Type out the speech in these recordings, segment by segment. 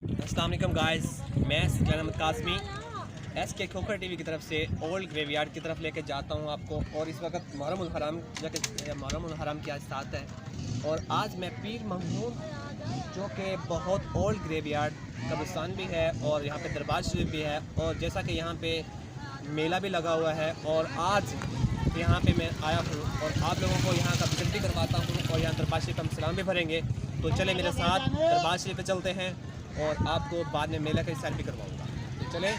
अस्सलाम वालेकुम गाइस, मैं सुल्तान अहमद कासमी SK खोखर टीवी की तरफ से ओल्ड ग्रेवयार्ड की तरफ लेके जाता हूं आपको। और इस वक्त मुहर्रमुल हराम की आज साथ है और आज मैं पीर महमूद जो कि बहुत ओल्ड ग्रेवयार्ड कब्रिस्तान भी है और यहाँ पे दरबार शरीफ भी है, और जैसा कि यहाँ पे मेला भी लगा हुआ है और आज यहाँ पे मैं आया हूँ और आप लोगों को यहाँ का विजिट भी करवाता हूँ और यहाँ दरबार शरीफ हम सलाम भी भरेंगे। तो चले मेरे साथ दरबार शरीफ पे चलते हैं और आपको बाद में मेला का सैर भी करवाऊँगा। तो चले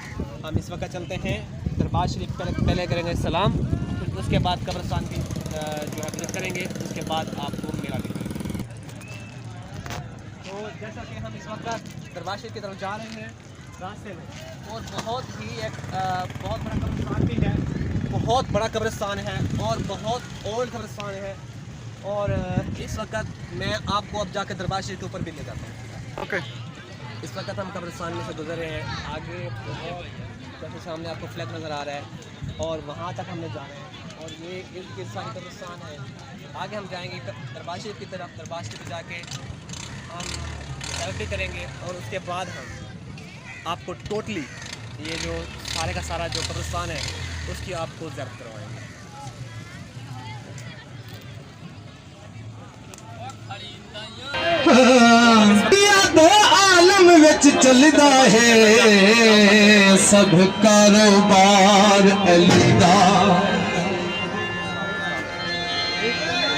हम इस वक्त चलते हैं दरबार शरीफ पहले करेंगे सलाम, फिर उसके बाद कब्रिस्तान की जो है विजिट करेंगे, उसके बाद आपको मेला दिखाएंगे। तो जैसा कि हम इस वक्त दरबार शरीफ की तरफ जा रहे हैं रास्ते में, और बहुत ही एक बहुत बड़ा कब्रिस्तान भी है, बहुत बड़ा कब्रिस्तान है और बहुत ओल्ड कब्रिस्तान है। और इस वक्त मैं आपको अब जाकर दरबार शरीफ के ऊपर भी ले जाता हूँ। ओके, इस वक्त हम कब्रिस्तान में से गुजर रहे हैं। आगे बहुत जैसे सामने आपको फ्लैग नज़र आ रहा है और वहाँ तक हमने जाना है और ये इर्द गिर्द सारी कब्रिस्तान है। आगे हम जाएंगे दरबार शरीफ की तरफ। दरबार शरीफ जाके हम सेल्फी करेंगे और उसके बाद हम आपको टोटली ये जो सारे का सारा जो कब्रिस्तान है उसकी आपको ज़ियारत करवाएंगे। दो आलम विच चलदा है सब कारोबार अली दा,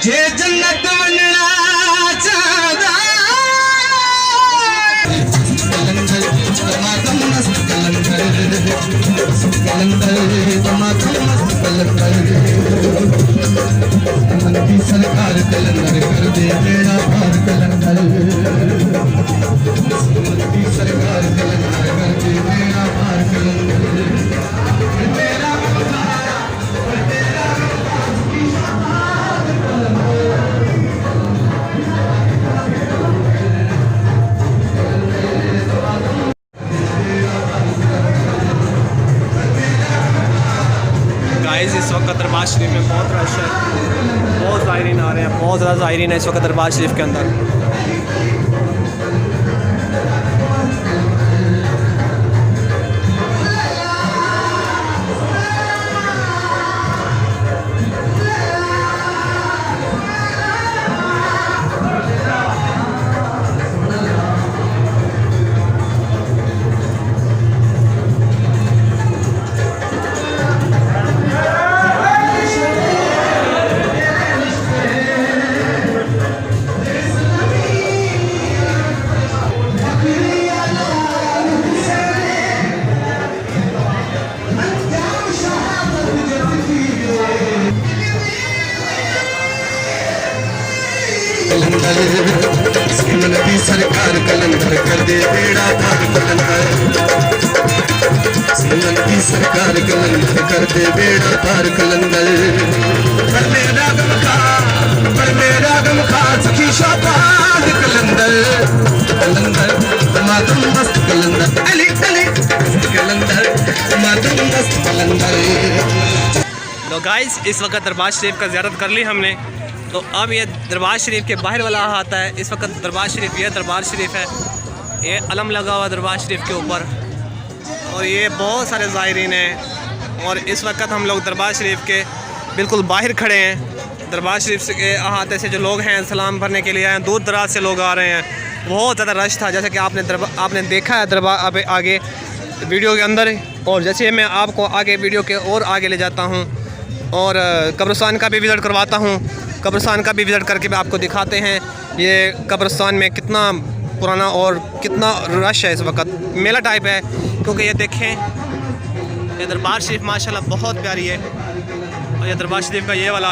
जे जन्नत वनना चाहदा कलंदर दमादम मस्त कलंदर दमादम मस्त कलंदर मंदी सरकार कलंदर कर दे बेड़ा पार कलंदर मंदी सरकार कलंदर कर दे बेड़ा पार कलंदर मेरा गाइस इस वक्त दरबार शरीफ में बहुत रश है, बहुत ज़ायरीन आ रहे हैं, बहुत ज़्यादा ज़ायरीन है इस वक्त दरबार शरीफ के अंदर। नबी सरकार कलंदर कर दे बेड़ा पार कलंदर, नबी सरकार कलंदर कर दे बेड़ा पार कलंदर। पर मेरा गम खा सखी शाबाद कलंदर कलंदर दमादम मस्त कलंदर अली अली कलंदर दमादम मस्त कलंदर। तो गाइस इस वक्त दरबार शरीफ का ज़ियारत कर ली हमने, तो अब ये दरबार शरीफ के बाहर वाला आता है। इस वक्त दरबार शरीफ, ये दरबार शरीफ है, ये अलम लगा हुआ दरबार शरीफ के ऊपर और ये बहुत सारे ज़ायरीन हैं। और इस वक्त हम लोग दरबार शरीफ के बिल्कुल बाहर खड़े हैं। दरबार शरीफ के अहाते से जो लोग हैं सलाम भरने के लिए आए हैं, दूर दराज से लोग आ रहे हैं। बहुत ज़्यादा रश था जैसे कि आपने देखा है दरबार आगे वीडियो के अंदर। और जैसे मैं आपको आगे वीडियो के और आगे ले जाता हूँ और कब्रिस्तान का भी विज़िट करवाता हूँ, कब्रिस्तान का भी विज़िट करके भी आपको दिखाते हैं ये कब्रिस्तान में कितना पुराना और कितना रश है। इस वक्त मेला टाइप है क्योंकि ये देखें, ये दरबार शरीफ माशाल्लाह बहुत प्यारी है और ये दरबार शरीफ का ये वाला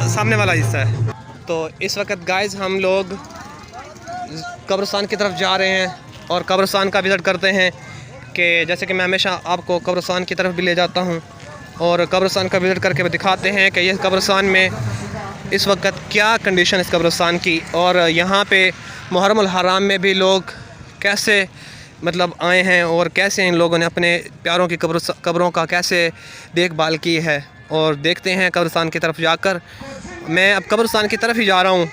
सामने वाला हिस्सा है। तो इस वक्त गाइस हम लोग कब्रिस्तान की तरफ जा रहे हैं और कब्रिस्तान का विज़िट करते हैं कि जैसे कि मैं हमेशा आपको कब्रिस्तान की तरफ भी ले जाता हूँ और कब्रिस्तान का विज़िट करके दिखाते हैं कि ये कब्रिस्तान में इस वक्त क्या कंडीशन इस कब्रिस्तान की, और यहाँ पे मुहर्रमुल हराम में भी लोग कैसे मतलब आए हैं और कैसे इन लोगों ने अपने प्यारों की कब्रों का कैसे देखभाल की है। और देखते हैं कब्रिस्तान की तरफ जाकर। मैं अब कब्रिस्तान की तरफ ही जा रहा हूँ,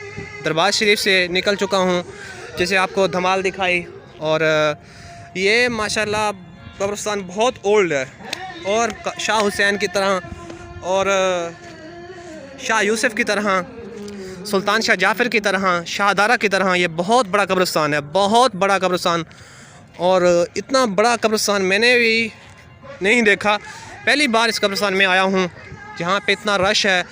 दरबार शरीफ से निकल चुका हूँ। जैसे आपको धमाल दिखाई और ये माशाल्लाह कब्रिस्तान बहुत ओल्ड है और शाह हुसैन की तरह और शाह यूसुफ की तरह, सुल्तान शाह जाफ़र की तरह, शाहदारा की तरह ये बहुत बड़ा कब्रिस्तान है, बहुत बड़ा कब्रिस्तान। और इतना बड़ा कब्रिस्तान मैंने भी नहीं देखा, पहली बार इस कब्रिस्तान में आया हूँ जहाँ पे इतना रश है,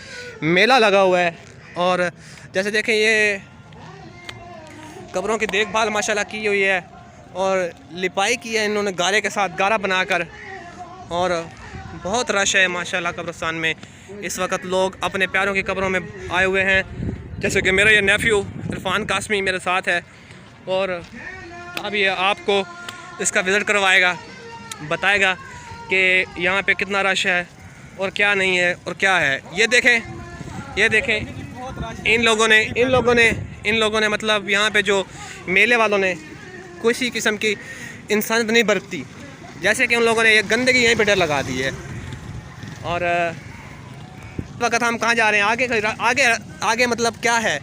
मेला लगा हुआ है। और जैसे देखें ये कब्रों की देखभाल माशाल्लाह की हुई है और लिपाई की है इन्होंने गारे के साथ, गारा बनाकर। और बहुत रश है माशाल्लाह कब्रिस्तान में। इस वक्त लोग अपने प्यारों की कब्रों में आए हुए हैं, जैसे कि मेरा ये नेफ्यू इरफान कासमी मेरे साथ है और अब ये आपको इसका विज़िट करवाएगा, बताएगा कि यहाँ पे कितना रश है और क्या नहीं है और क्या है। ये देखें इन लोगों ने मतलब यहाँ पे जो मेले वालों ने किसी किस्म की इंसानियत नहीं बरती, जैसे कि उन लोगों ने ये गंदगी यहीं पे डर लगा दी है। और इस वक्त हम कहाँ जा रहे हैं? आगे मतलब क्या है?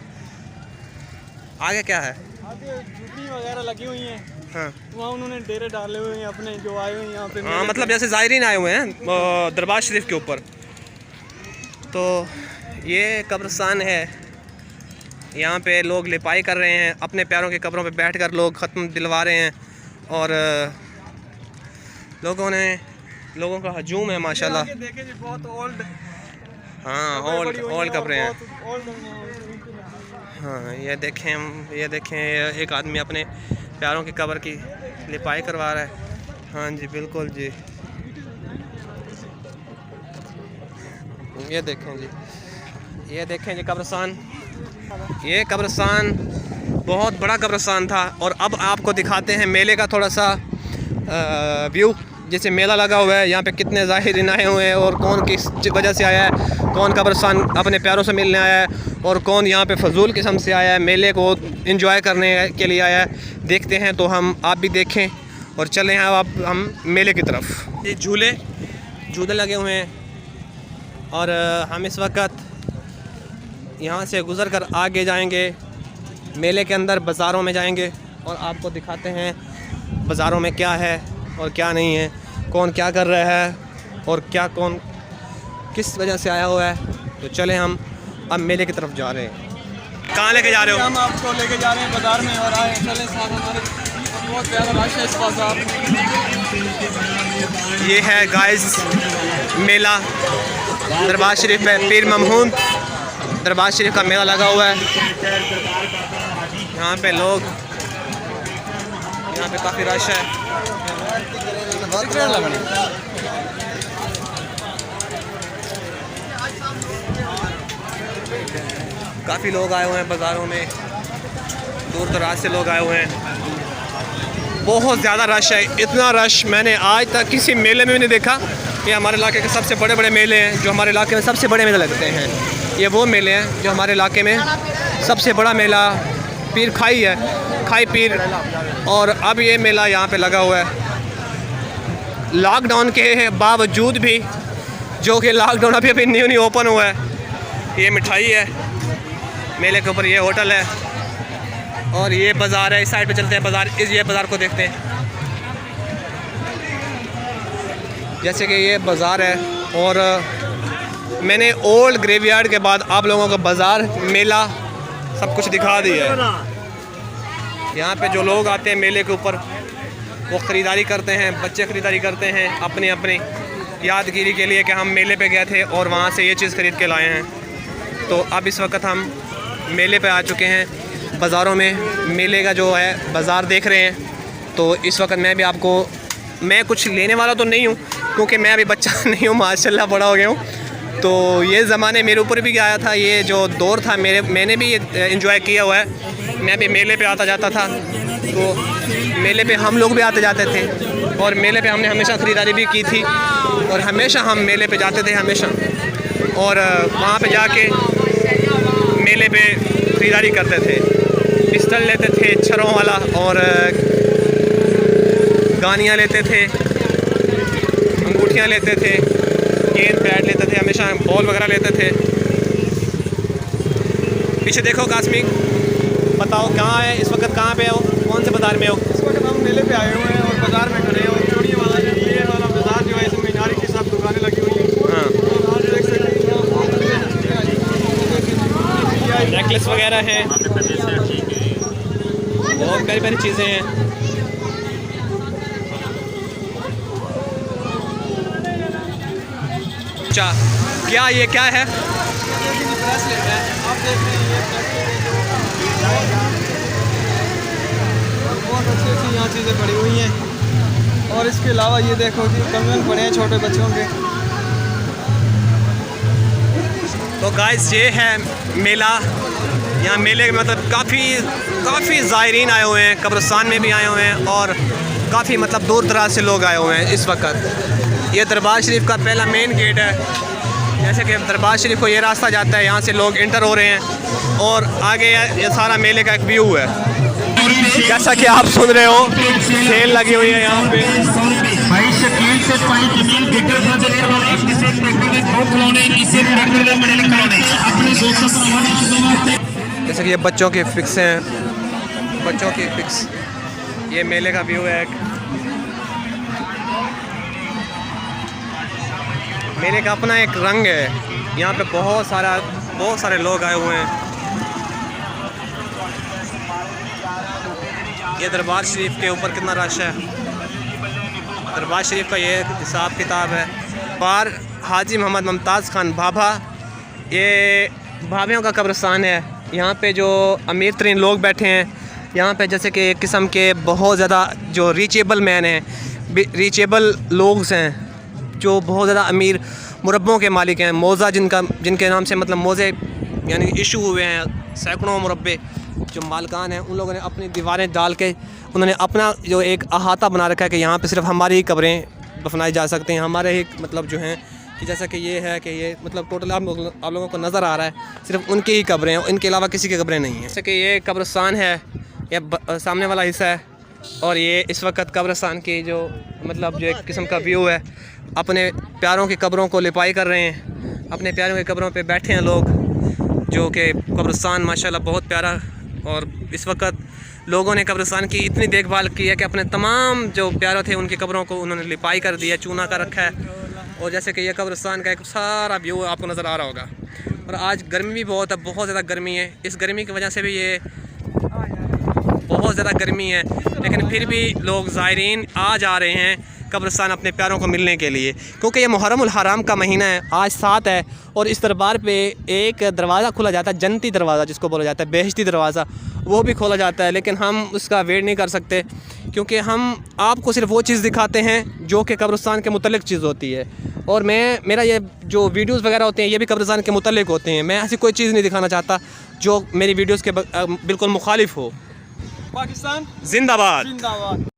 आगे क्या है? आगे झुग्गी वगैरह लगी हुई हैं। हाँ, वहाँ उन्होंने डेरे डाले हुए हैं अपने जो आए हुए हैं यहाँ पे। हाँ, मतलब जैसे ज़ायरीन आए हुए हैं दरबार शरीफ के ऊपर। तो ये कब्रिस्तान है, यहाँ पे लोग लिपाई कर रहे हैं, अपने प्यारों की कब्रों पे बैठकर लोग ख़त्म दिलवा रहे हैं। और लोगों का हजूम है माशाल्लाह। देखें जी बहुत ओल्ड, हाँ, ओल्ड कब्रें हैं। ओल्ड। हाँ, ये देखें एक आदमी अपने प्यारों की कब्र की लिपाई करवा रहा है। हाँ जी, बिल्कुल जी। ये देखें जी कब्रिस्तान। ये कब्रिस्तान बहुत बड़ा कब्रिस्तान था। और अब आपको दिखाते हैं मेले का थोड़ा सा व्यू। जैसे मेला लगा हुआ है, यहाँ पे कितने ज़ाहिरीन आए हुए हैं और कौन किस वजह से आया है, कौन कब्रिस्तान अपने प्यारों से मिलने आया है और कौन यहाँ पे फजूल किस्म से आया है, मेले को एंजॉय करने के लिए आया है। देखते हैं, तो आप भी देखें और चलें हैं अब हम मेले की तरफ। ये झूले लगे हुए हैं और हम इस वक्त यहाँ से गुज़र कर आगे जाएंगे, मेले के अंदर बाज़ारों में जाएंगे और आपको दिखाते हैं बाज़ारों में क्या है और क्या नहीं है, कौन क्या कर रहा है और कौन किस वजह से आया हुआ है। तो चलें हम अब मेले की तरफ जा रहे हैं। कहाँ लेके जा रहे हो? हम आपको लेके जा रहे हैं बाजार में और आए चले साथ हमारे। बहुत ज़्यादा रश है इस बाजार में। ये है गाइस मेला दरबार शरीफ में, पीर ममहून दरबार शरीफ का मेला लगा हुआ है। यहाँ पे काफ़ी रश है। काफ़ी लोग आए हुए हैं बाज़ारों में, दूर दराज से लोग आए हुए हैं। बहुत ज़्यादा रश है, इतना रश मैंने आज तक किसी मेले में भी नहीं देखा। ये हमारे इलाके के सबसे बड़े मेले हैं, जो हमारे इलाके में सबसे बड़े मेले लगते हैं। ये वो मेले हैं जो हमारे इलाके में सबसे बड़ा मेला पीर खाई है, खाई पीर। और अब ये मेला यहाँ पे लगा हुआ है लॉकडाउन के बावजूद भी, जो कि लॉकडाउन अभी न्यू ओपन हुआ है। ये मिठाई है मेले के ऊपर, ये होटल है और ये बाज़ार है। इस साइड पे चलते हैं बाज़ार, ये बाज़ार को देखते हैं। जैसे कि ये बाज़ार है और मैंने ओल्ड ग्रेवयार्ड के बाद आप लोगों को बाज़ार, मेला सब कुछ दिखा दिया है। यहाँ पे जो लोग आते हैं मेले के ऊपर वो ख़रीदारी करते हैं, बच्चे ख़रीदारी करते हैं अपनी यादगिरी के लिए कि हम मेले पे गए थे और वहाँ से ये चीज़ ख़रीद के लाए हैं। तो अब इस वक्त हम मेले पे आ चुके हैं, बाज़ारों में मेले का जो है बाज़ार देख रहे हैं। तो इस वक्त मैं कुछ लेने वाला तो नहीं हूँ, क्योंकि मैं अभी बच्चा नहीं हूँ, माशाल्लाह बड़ा हो गया हूँ। तो ये ज़माने मेरे ऊपर भी आया था, ये जो दौर था मैंने भी ये इंजॉय किया हुआ है। मैं भी मेले पे आता जाता था, तो मेले पे हम लोग भी आते जाते थे और मेले पे हमने हमेशा ख़रीदारी भी की थी और हमेशा हम मेले पे जाते थे हमेशा। और वहाँ पे जाके मेले पे ख़रीदारी करते थे, पिस्टल लेते थे छरों वाला और गानियाँ लेते थे, अंगूठियाँ लेते थे, गेंद बैट लेते थे, हमेशा बॉल वगैरह लेते थे। पीछे देखो कासमी, बताओ कहाँ है इस वक्त, कहाँ पे हो, कौन से बाज़ार में हो? इस वक्त हम मेले पे आए हुए हैं और बाज़ार में खड़े हैं और चूड़ियों वाला जो ये वाला बाज़ार जो है इसमें मीनारी की सब दुकानें लगी हुई हैं। हाँ, और आज देख सकते हैं नेकलेस वगैरह हैं, बहुत प्यारी प्यारी चीज़ें हैं। अच्छा, क्या ये क्या है? ब्रेसलेट है, आप देख रहे हैं ये बहुत अच्छी अच्छी यहाँ चीज़ें पड़ी हुई हैं। और इसके अलावा ये देखो कि कंगन पड़े हैं छोटे बच्चों के। तो गाइस ये है मेला। यहाँ मेले में मतलब काफ़ी ज़ायरीन आए हुए हैं, कब्रिस्तान में भी आए हुए हैं और काफ़ी मतलब दूर दराज से लोग आए हुए हैं इस वक्त। ये दरबार शरीफ का पहला मेन गेट है। जैसे कि दरबार शरीफ को ये रास्ता जाता है, यहाँ से लोग इंटर हो रहे हैं और आगे ये सारा मेले का एक व्यू है। जैसा कि आप सुन रहे हो, सेल लगी हुई है यहाँ पे। भाई शकील से पाई जमीन गिटर था चले वाले किसी ट्रैक्टर में ठोक खिलौने किसी ट्रैक्टर में बड़े खिलौने अपने दोस्तों से जैसे कि ये बच्चों के फिक्स हैं, बच्चों की फिक्स। ये मेले का व्यू है एक। मेले का अपना एक रंग है। यहाँ पे बहुत सारे लोग आए हुए हैं। ये दरबार शरीफ के ऊपर कितना रश है। दरबार शरीफ का ये हिसाब किताब है। पार हाजी मोहम्मद मुमताज़ खान भाभा, ये भाभियों का कब्रिस्तान है। यहाँ पे जो अमीर तरीन लोग बैठे हैं, यहाँ पे जैसे कि एक किस्म के बहुत ज़्यादा जो रीचेबल मैन हैं, रीचेबल लोग हैं, जो बहुत ज़्यादा अमीर मुरब्बों के मालिक हैं। मोज़ा जिनके नाम से मतलब मोज़े यानी इशू हुए हैं, सैकड़ों मुरब्बे जो मालकान हैं, उन लोगों ने अपनी दीवारें डाल के उन्होंने अपना जो एक अहाता बना रखा है कि यहाँ पे सिर्फ हमारी ही कब्रें दफनाई जा सकती हैं, हमारे ही मतलब जो हैं कि जैसा कि ये है कि ये मतलब टोटल आप लोगों को नज़र आ रहा है सिर्फ उनकी ही कब्रें हैं, इनके अलावा किसी की कब्रें नहीं हैं। जैसे कि ये कब्रिस्तान है, ये सामने वाला हिस्सा है और ये इस वक्त कब्रिस्तान की जो मतलब जो एक किस्म का व्यू है। अपने प्यारों की कब्रों को लिपाई कर रहे हैं, अपने प्यारों की कब्रों पे बैठे हैं लोग, जो कि कब्रिस्तान माशाल्लाह बहुत प्यारा। और इस वक्त लोगों ने कब्रिस्तान की इतनी देखभाल की है कि अपने तमाम जो प्यारे थे उनकी कब्रों को उन्होंने लिपाई कर दिया, चूना कर रखा है। और जैसे कि ये कब्रिस्तान का एक सारा व्यू आपको नज़र आ रहा होगा। और आज गर्मी भी बहुत है, बहुत ज़्यादा गर्मी है। इस गर्मी की वजह से भी ये बहुत ज़्यादा गर्मी है, लेकिन फिर भी लोग ज़ायरीन आ जा रहे हैं कब्रिस्तान अपने प्यारों को मिलने के लिए, क्योंकि ये मुहर्रमुल हराम का महीना है। आज 7 है और इस दरबार पे एक दरवाज़ा खोला जाता है, जन्नती दरवाज़ा जिसको बोला जाता है, बेहश्ती दरवाज़ा, वो भी खोला जाता है। लेकिन हम उसका वेट नहीं कर सकते, क्योंकि हम आपको सिर्फ वो चीज़ दिखाते हैं जो कि कब्रिस्तान के मुतल्लिक़ चीज़ होती है। और मेरा ये जो वीडियोस वगैरह होते हैं ये भी कब्रिस्तान के मुतल्लिक़ होते हैं। मैं ऐसी कोई चीज़ नहीं दिखाना चाहता जो मेरी वीडियोस के बिल्कुल मुखालिफ हो। पाकिस्तान जिंदाबाद। जिंदाबाद।